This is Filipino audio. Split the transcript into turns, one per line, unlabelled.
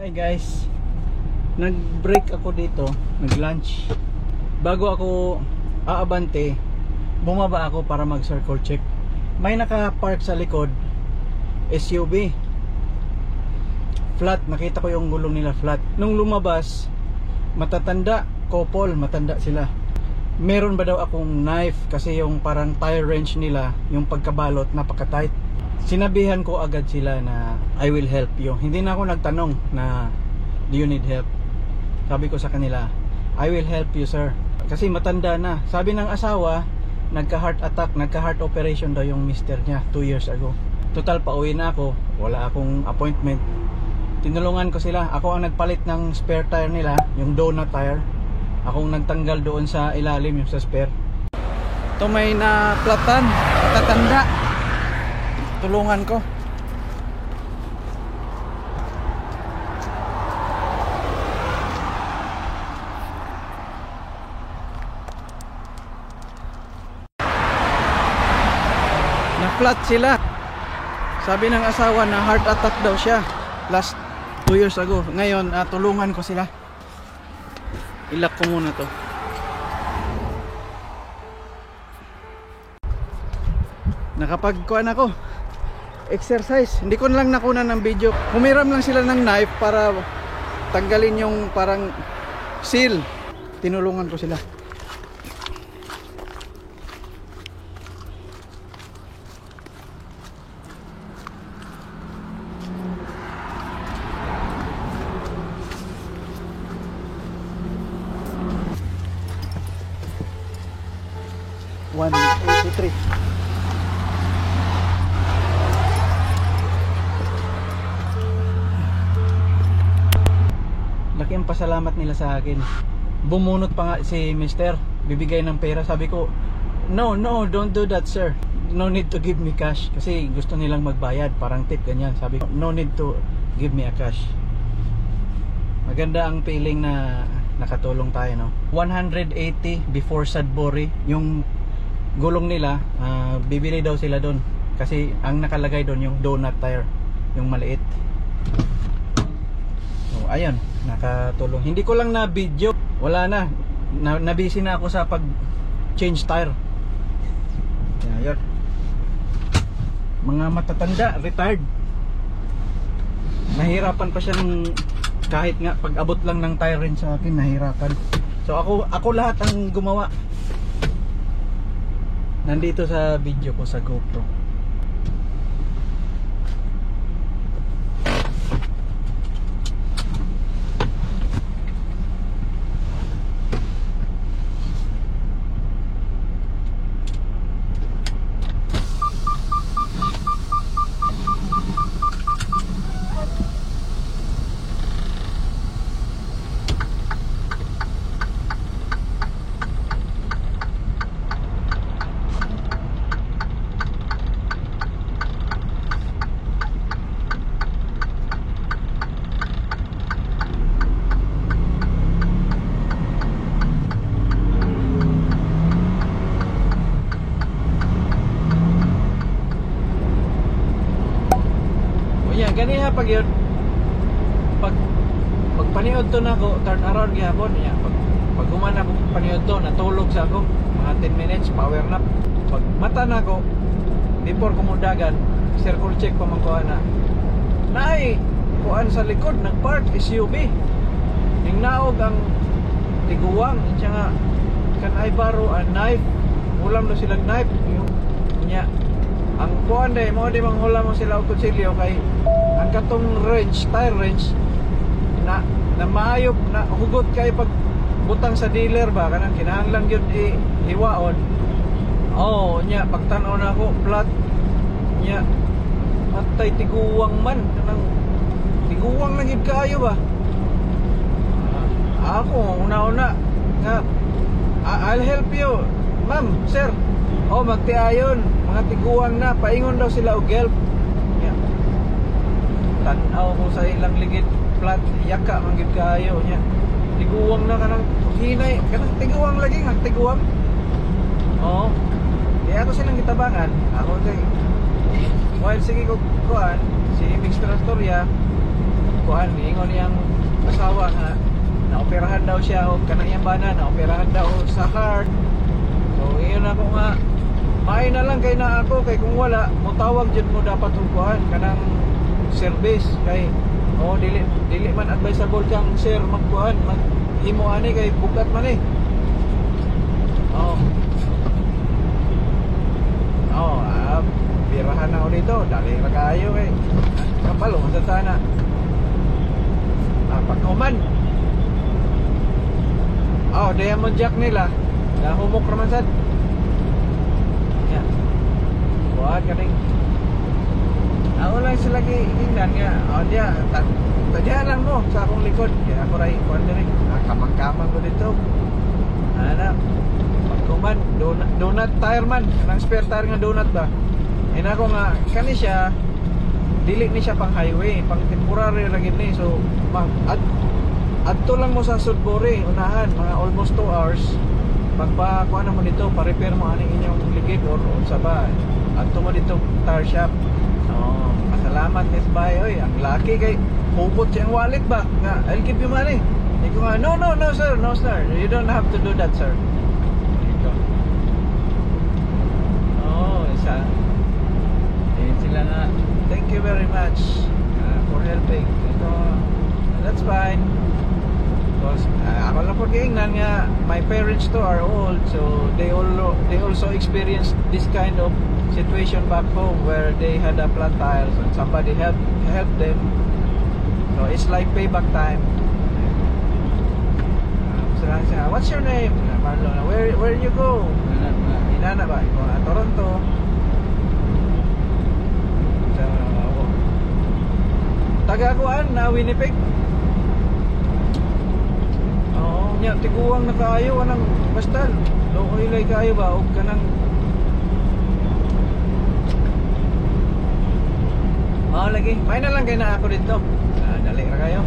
Hi guys, nag-break ako dito, nag-lunch. Bago ako aabante, bumaba ako para mag-circle check. May naka-park sa likod, SUV. Flat, nakita ko yung gulong nila flat. Nung lumabas, matatanda, couple, matanda sila. Meron ba daw akong knife kasi yung parang tire wrench nila, yung pagkabalot, napaka-tight. Sinabihan ko agad sila na I will help you. Hindi na ako nagtanong na do you need help. Sabi ko sa kanila, I will help you sir. Kasi matanda na. Sabi ng asawa, nagka-heart attack, nagka-heart operation daw yung mister niya 2 years ago. Total pauwi na ako, wala akong appointment. Tinulungan ko sila. Ako ang nagpalit ng spare tire nila, yung donut tire. Akong nagtanggal doon sa ilalim, yung sa spare. Ito may naplatan, matatanda. Tulungan ko. Na-flat sila. Sabi ng asawa na heart attack daw siya last 2 years ago. Ngayon, tulungan ko sila. Ilak ko muna to. Nakapagkuhan ako. Exercise. Hindi ko lang nakunan ng video. Humiram lang sila ng knife para tanggalin yung parang seal. Tinulungan ko sila. $183. Laki ang pasalamat nila sa akin. Bumunot pa nga si mister, bibigay ng pera. Sabi ko, no, don't do that sir. No need to give me cash. Kasi gusto nilang magbayad, parang tip ganyan. Sabi ko, no need to give me a cash. Maganda ang feeling na nakatulong tayo, no? 180 before Sudbury. Yung gulong nila, bibili daw sila doon. Kasi ang nakalagay doon yung donut tire, yung maliit. So, ayun, nakatulong. Hindi ko lang na video, wala na, nabisi na ako sa pag change tire. Ayun, mga matatanda, retired, nahirapan pa siya ng, kahit nga pag abot lang ng tire rin sa akin, nahirapan. So ako lahat ang gumawa. Nandito sa video ko sa GoPro. Ganyan pag yun, pag paniod to na ako, turn around gihapon niya. Pag humana ako paniod to, natulog sa ako mga 10 minutes, power nap. Pag mata na ako, before kumudagan, circle check pa magkuha na. Naay, kuhaan sa likod, nagpark, SUV. Yung naog ang tiguang, siya nga, kan ay baro a knife, ulam na silang knife, yung niya. Ang kuhaan day, mo di manghula mo sila o kutsilyo kay ang katong wrench, tire wrench na maayop na hugot kay pag butang sa dealer ba kanang kinahanglan gyud ihiwaon. Oh nya pagtan-aw na ako flat nya atay tiguwang man kanang tiguwang lang gid kaayo ba. Ako una-una nga I'll help you ma'am, sir. Oh magtiayon mga tiguwang na paingon daw sila og help. Tanaw ko sa ilang ligid flat yaka manggid kaayo nya tiguwang na kanang hinay kanang tiguwang lagi nga tiguwang. Oh kaya ako silang gitabangan ako kay while sige ko kuan si Mixed Storya kuan ingon niyang asawa nga naoperahan daw siya o kanang iyang bana naoperahan daw sa heart. So iyon ako nga maay na lang kay na ako kay kung wala motawag jud mo dapat og kuan kanang service kay dili man advisable kang sir magkuan maghimo ani kay bugat man eh. Pirahan na ako dito dali ra kayo eh kapalo sa sana pagkuman diamond jack nila humok naman sad yan buhat kaning lang sila ingnan nga diya tadya lang mo sa akong likod kaya ako ray kuan diri kamang-kamang ko dito anak pagkuman donut tire man kanang spare tire nga donut ba ako nga kani siya dili ni siya pang highway pang temporary ra gid ni so adto lang mo sa Sudbury unahan mga almost 2 hours pagpakuha naman dito pa-repair mo ani inyong ligid or unsa ba adto mo dito tire shop. Salamat Miss Bay oy ang laki kay hubot siyang wallet ba nga I'll give you money iko nga no sir you don't have to do that sir iko isa sila nga thank you very much for helping ito that's fine because ako lang po kaingnan nga my parents too are old so they also experienced this kind of situation back home where they had a flat tiles and somebody helped them so it's like payback time. What's your name? Marlon, where you go? Inana ba? Toronto. Taga-kuan na Winnipeg. Nya tiguang na kaayo anang bastal. Loko ilay kaayo ba og kanang lagi. May na lang kay na ako dito. Dali ra kayo.